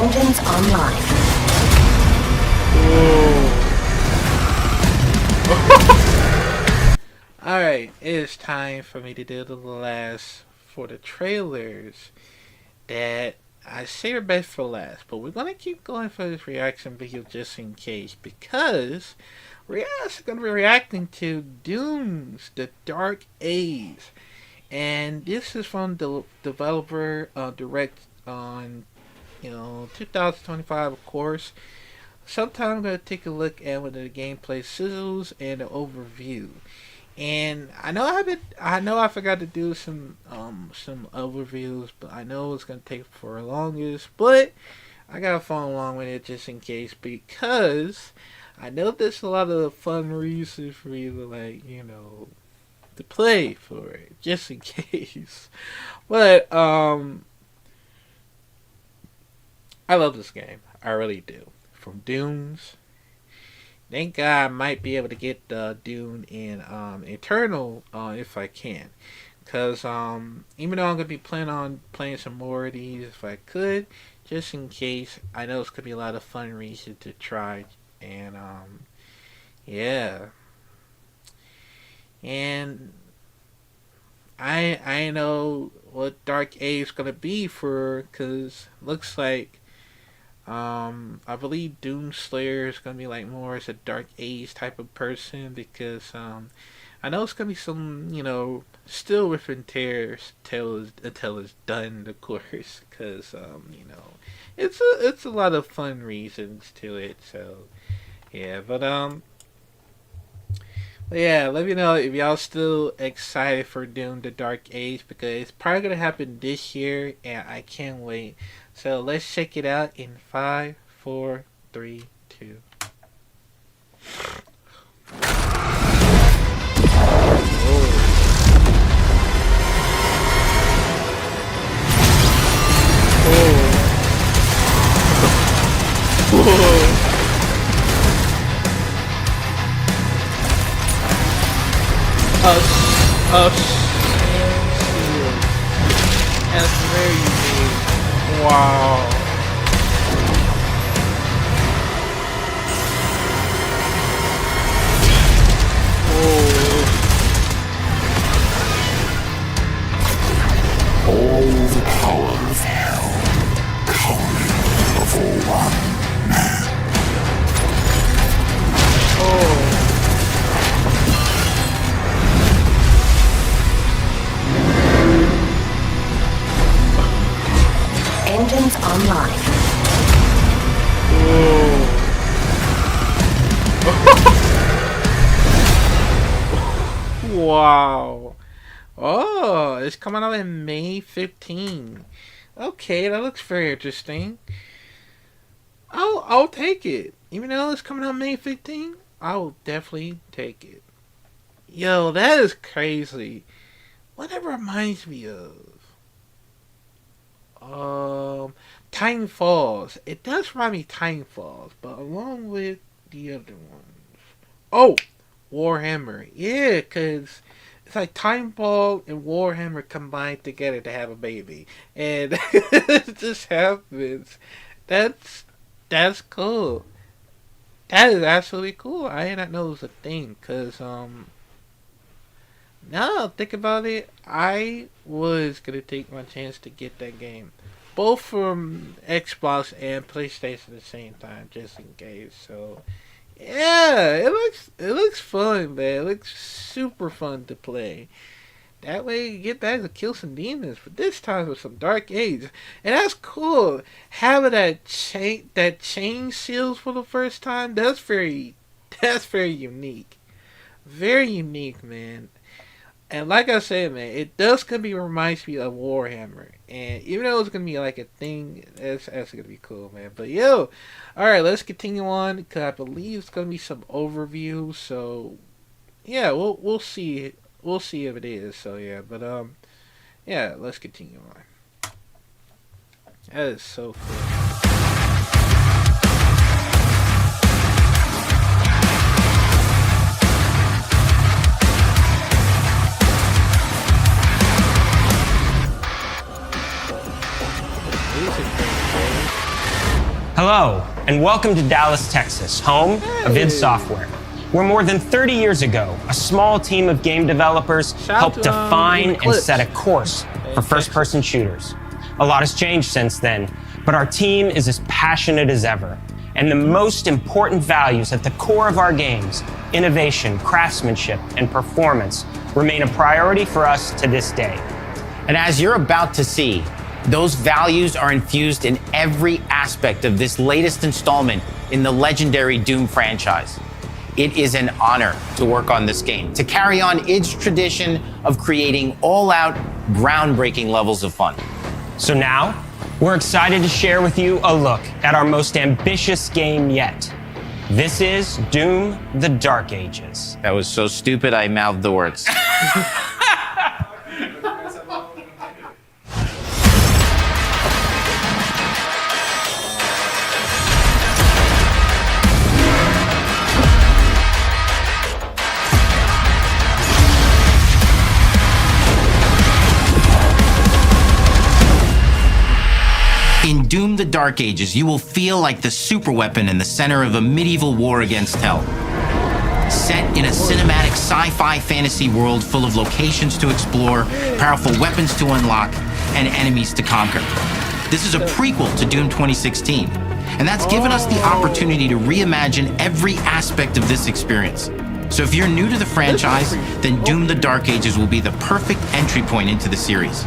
Engines online. Alright, it is time for me to do the last for the trailers that I saved best for last. But we're going to keep going for this reaction video just in case because we're also going to be reacting to Doom's The Dark Age. And this is from the developer direct on 2025, of course. Sometime I'm going to take a look at one of the gameplay sizzles and an overview. And I know I forgot to do some overviews, but I know it's gonna take for the longest. But I gotta follow along with it just in case because I know there's a lot of fun reasons for me to play for it just in case. But I love this game. I really do. From Dooms. Thank God I might be able to get Dune in Eternal if I can. Because even though I'm going to be planning on playing some more of these if I could, just in case, I know it's going to be a lot of fun reasons to try. And yeah. And I know what Dark Age is going to be for, because looks like I believe Doomslayer is gonna be like more as a Dark Age type of person because I know it's gonna be some still within tears until it's done, of course, because it's a lot of fun reasons to it. So yeah, but yeah, let me know if y'all still excited for Doom the Dark Age because it's probably gonna happen this year and I can't wait. So let's check it out in 5, 4, 3, 2. That's very unique. Wow. All the power of hell coming before one man. Engines online. Wow. Oh, it's coming out in May 15. Okay, that looks very interesting. I'll take it. Even though it's coming out May 15, I'll definitely take it. Yo, that is crazy. What that reminds me of? Time Falls. It does remind me of Time Falls, but along with the other ones. Oh, Warhammer. Yeah, because it's like Time Ball and Warhammer combined together to have a baby. And it just happens. That's cool. That is absolutely cool. I did not know it was a thing, because, now think about it, I was going to take my chance to get that game. Both from Xbox and PlayStation at the same time, just in case. So, yeah, it looks fun, man. It looks super fun to play. That way you get back to kill some demons, but this time with some Dark Age. And that's cool. Having that chain seals for the first time, that's very unique. Very unique, man. And like I said, man, it does gonna be reminds me of Warhammer. And even though it's gonna be like a thing, that's gonna be cool, man. But yo, alright, let's continue on because I believe it's gonna be some overview. So yeah, we'll see. We'll see if it is. So yeah, but yeah, let's continue on. That is so cool. Music thing, Hello, and welcome to Dallas, Texas, home of id Software, where more than 30 years ago, a small team of game developers helped define and set a course for first-person shooters. A lot has changed since then, but our team is as passionate as ever. And the most important values at the core of our games, innovation, craftsmanship, and performance, remain a priority for us to this day. And as you're about to see, those values are infused in every aspect of this latest installment in the legendary Doom franchise. It is an honor to work on this game, to carry on id's tradition of creating all-out, groundbreaking levels of fun. So now, we're excited to share with you a look at our most ambitious game yet. This is Doom: The Dark Ages. That was so stupid, I mouthed the words. In Doom: The Dark Ages, you will feel like the superweapon in the center of a medieval war against hell. Set in a cinematic sci-fi fantasy world full of locations to explore, powerful weapons to unlock, and enemies to conquer. This is a prequel to Doom 2016, and that's given us the opportunity to reimagine every aspect of this experience. So if you're new to the franchise, then Doom: The Dark Ages will be the perfect entry point into the series.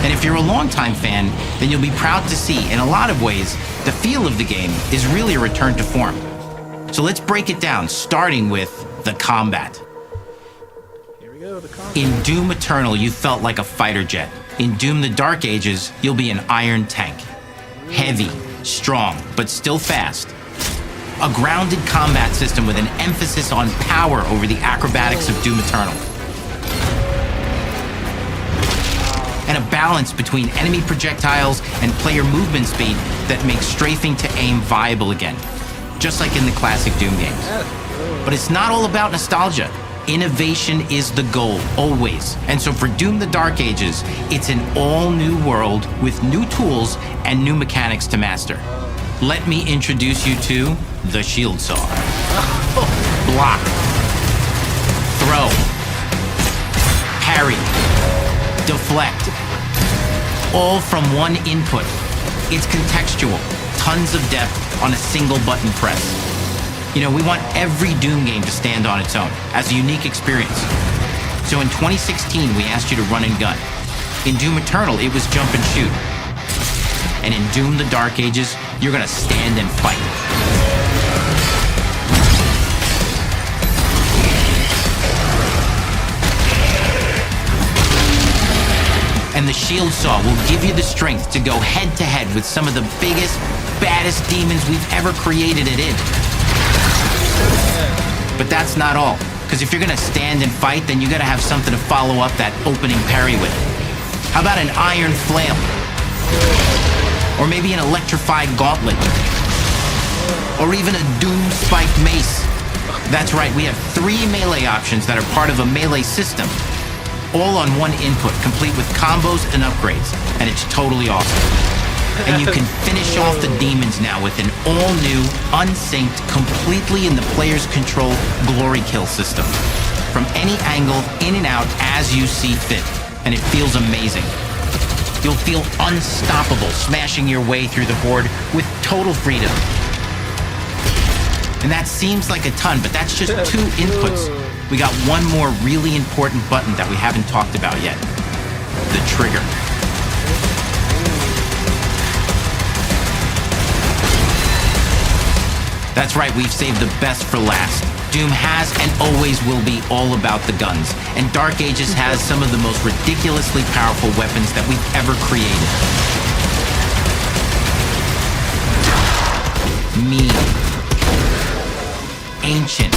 And if you're a longtime fan, then you'll be proud to see, in a lot of ways, the feel of the game is really a return to form. So let's break it down, starting with the combat. Here we go, the combat. In Doom Eternal, you felt like a fighter jet. In Doom: The Dark Ages, you'll be an iron tank. Heavy, strong, but still fast. A grounded combat system with an emphasis on power over the acrobatics of Doom Eternal. And a balance between enemy projectiles and player movement speed that makes strafing to aim viable again, just like in the classic Doom games. But it's not all about nostalgia. Innovation is the goal, always. And so for Doom: The Dark Ages, it's an all-new world with new tools and new mechanics to master. Let me introduce you to the Shield Saw. Block. Throw. Parry. Deflect. All from one input. It's contextual, tons of depth on a single button press. You know, we want every Doom game to stand on its own as a unique experience. So in 2016, we asked you to run and gun. In Doom Eternal, it was jump and shoot. And in Doom: The Dark Ages, you're gonna stand and fight. And the Shield Saw will give you the strength to go head-to-head with some of the biggest, baddest demons we've ever created at id. But that's not all, because if you're gonna stand and fight, then you gotta have something to follow up that opening parry with. How about an iron flail? Or maybe an electrified gauntlet? Or even a doom-spiked mace? That's right, we have 3 melee options that are part of a melee system. All on one input, complete with combos and upgrades, and it's totally awesome. And you can finish off the demons now with an all-new, unsynced, completely in the player's control glory kill system. From any angle, in and out, as you see fit, and it feels amazing. You'll feel unstoppable smashing your way through the horde with total freedom. And that seems like a ton, but that's just 2 inputs. We got one more really important button that we haven't talked about yet. The trigger. That's right, we've saved the best for last. Doom has and always will be all about the guns, and Dark Ages has some of the most ridiculously powerful weapons that we've ever created. Mean. Ancient.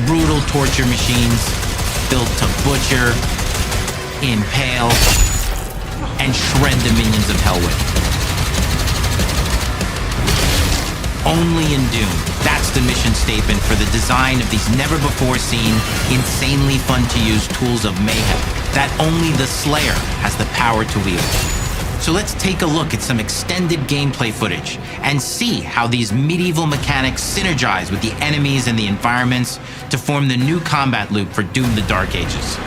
Brutal torture machines built to butcher, impale, and shred the minions of hell with. Only in Doom, that's the mission statement for the design of these never-before-seen, insanely fun-to-use tools of mayhem that only the Slayer has the power to wield. So let's take a look at some extended gameplay footage and see how these medieval mechanics synergize with the enemies and the environments to form the new combat loop for Doom: The Dark Ages.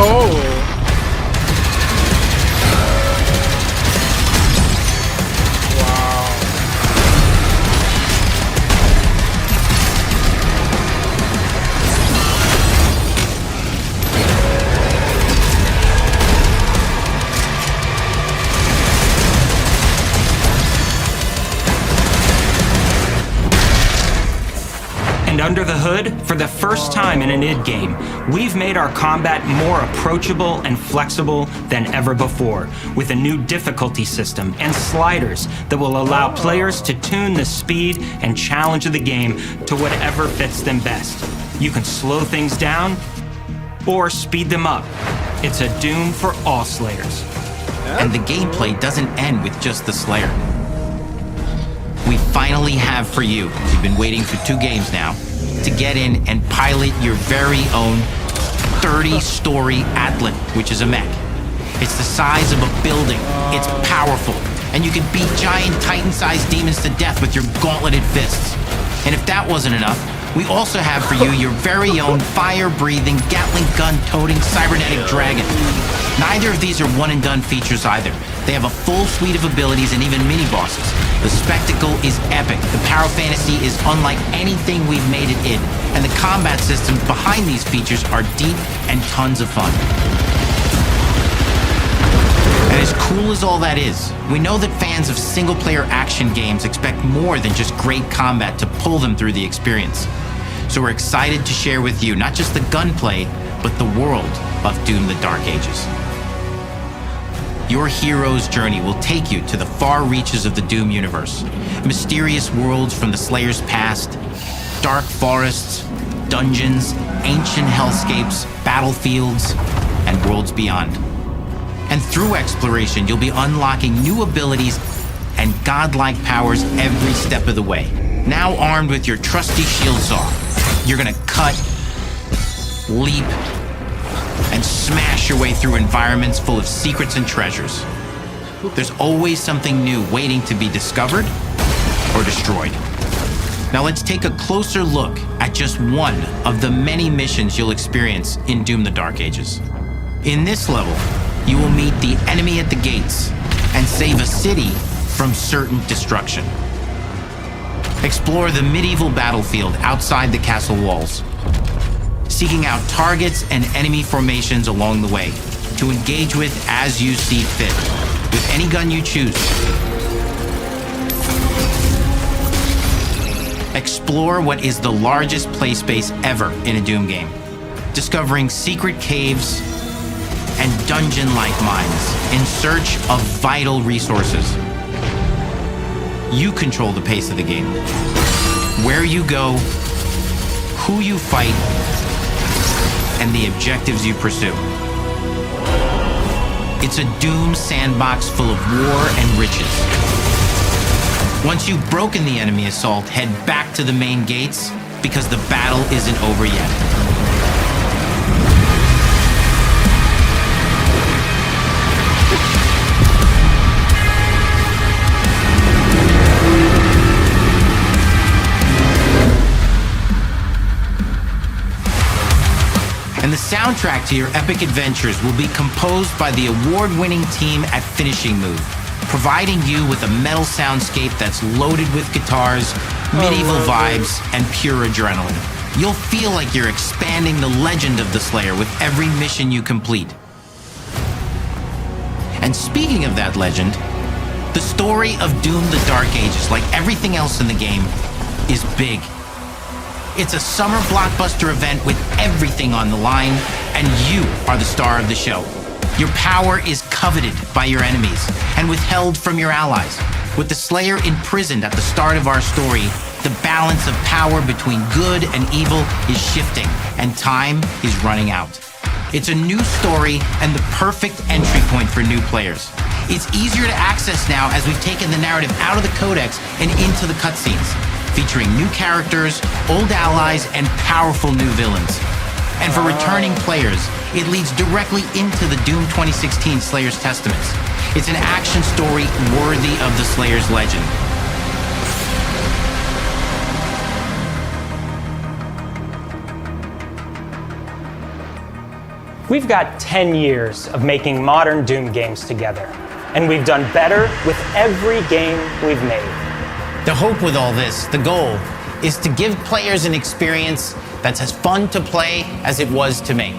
Oh. And under the hood, for the first time in an id game, we've made our combat more approachable and flexible than ever before, with a new difficulty system and sliders that will allow players to tune the speed and challenge of the game to whatever fits them best. You can slow things down or speed them up. It's a Doom for all Slayers. And the gameplay doesn't end with just the Slayer. We finally have for you, you've been waiting for 2 games now, to get in and pilot your very own 30-story Atlan, which is a mech. It's the size of a building, it's powerful, and you can beat giant Titan-sized demons to death with your gauntleted fists. And if that wasn't enough, we also have for you your very own fire-breathing, Gatling gun-toting cybernetic dragon. Neither of these are one-and-done features either. They have a full suite of abilities and even mini-bosses. The spectacle is epic. The Power Fantasy is unlike anything we've made it in. And the combat systems behind these features are deep and tons of fun. And as cool as all that is, we know that fans of single-player action games expect more than just great combat to pull them through the experience. So we're excited to share with you not just the gunplay, but the world of Doom: The Dark Ages. Your hero's journey will take you to the far reaches of the Doom universe. Mysterious worlds from the Slayer's past, dark forests, dungeons, ancient hellscapes, battlefields, and worlds beyond. And through exploration, you'll be unlocking new abilities and godlike powers every step of the way. Now armed with your trusty shield saw, you're gonna cut, leap, and smash your way through environments full of secrets and treasures. There's always something new waiting to be discovered or destroyed. Now let's take a closer look at just one of the many missions you'll experience in Doom: The Dark Ages. In this level, you will meet the enemy at the gates and save a city from certain destruction. Explore the medieval battlefield outside the castle walls, seeking out targets and enemy formations along the way to engage with as you see fit, with any gun you choose. Explore what is the largest play space ever in a Doom game, discovering secret caves and dungeon-like mines in search of vital resources. You control the pace of the game, where you go, who you fight, and the objectives you pursue. It's a Doom sandbox full of war and riches. Once you've broken the enemy assault, head back to the main gates, because the battle isn't over yet. And the soundtrack to your epic adventures will be composed by the award-winning team at Finishing Move, providing you with a metal soundscape that's loaded with guitars, medieval vibes, and pure adrenaline. You'll feel like you're expanding the legend of the Slayer with every mission you complete. And speaking of that legend, the story of Doom: The Dark Ages, like everything else in the game, is big. It's a summer blockbuster event with everything on the line, and you are the star of the show. Your power is coveted by your enemies and withheld from your allies. With the Slayer imprisoned at the start of our story, the balance of power between good and evil is shifting, and time is running out. It's a new story and the perfect entry point for new players. It's easier to access now as we've taken the narrative out of the codex and into the cutscenes, featuring new characters, old allies, and powerful new villains. And for returning players, it leads directly into the Doom 2016 Slayer's Testaments. It's an action story worthy of the Slayer's legend. We've got 10 years of making modern Doom games together, and we've done better with every game we've made. The hope with all this, the goal, is to give players an experience that's as fun to play as it was to make,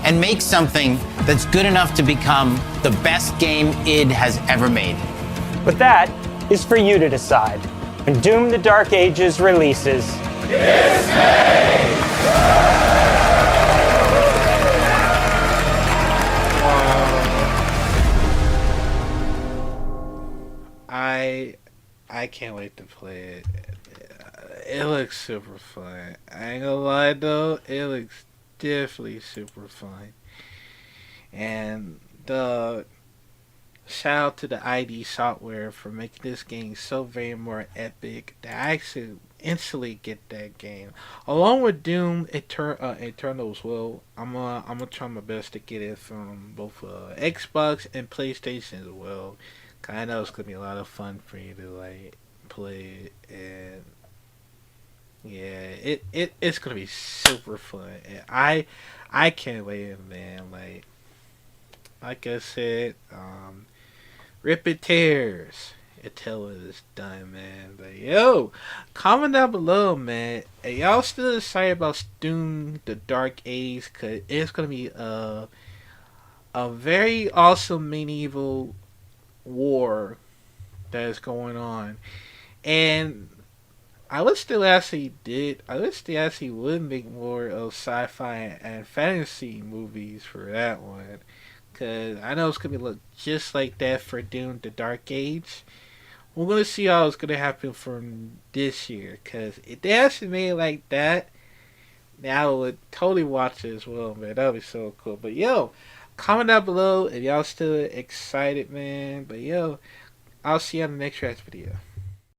and make something that's good enough to become the best game id has ever made. But that is for you to decide. When Doom: The Dark Ages releases, I can't wait to play it. It looks super fun. I ain't gonna lie though, it looks definitely super fun. And the shout out to the ID software for making this game so very more epic that I actually instantly get that game. Along with Doom Eternal as well. I'm gonna try my best to get it from both Xbox and PlayStation as well. I know it's gonna be a lot of fun for you to like play it, and yeah, it's gonna be super fun. And I can't wait, man. Like I said, rip it tears until it is done, man. But yo, comment down below, man. Are y'all still excited about Doom: The Dark Age? Cause it's gonna be a very awesome medieval war that is going on, and I wish they actually would make more of sci-fi and fantasy movies for that one, because I know it's gonna look just like that for Doom: The Dark Age. We're gonna see how it's gonna happen from this year, because if they actually made it like that, now I would totally watch it as well, man. That would be so cool. But yo, comment down below if y'all still excited, man. But yo, I'll see you on the next video.